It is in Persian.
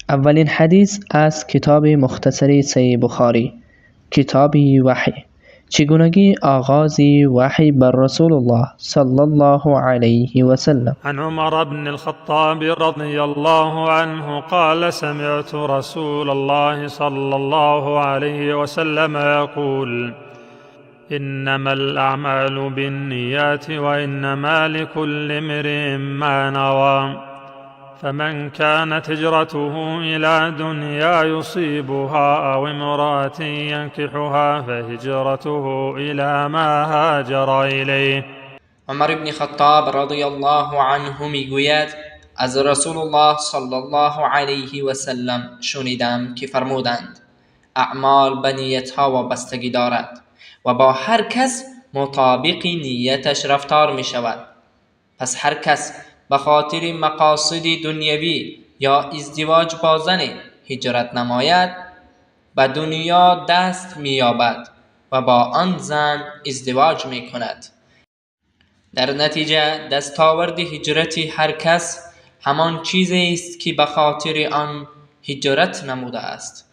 اولین حدیث از کتاب مختصری صحیح بخاری، کتابی وحی. چگونگی آغازی وحی بر رسول الله صلی الله علیه و سلم. عن عمر بن الخطاب رضي الله عنه قال: سمعت رسول الله صلى الله عليه وسلم يقول: إنما الأعمال بالنيات وإنما لكل امرئ ما نوى، فمن كانت هجرته إلى دنيا يصيبها أو امرأة ينكحها فهجرته إلى ما هاجر إليه. عمر بن خطاب رضی الله عنه میگوید از رسول الله صلی الله علیه و سلم شنیدم که فرمودند: اعمال به نیتها وابستگی دارد و با هر کس مطابق نیتش رفتار می شود. پس هر کس به خاطر مقاصد دنیوی یا ازدواج با زن هجرت نماید، به دنیا دست می یابد و با آن زن ازدواج می کند. در نتیجه دستاورد هجرت هر کس همان چیزی است که به خاطر آن هجرت نموده است.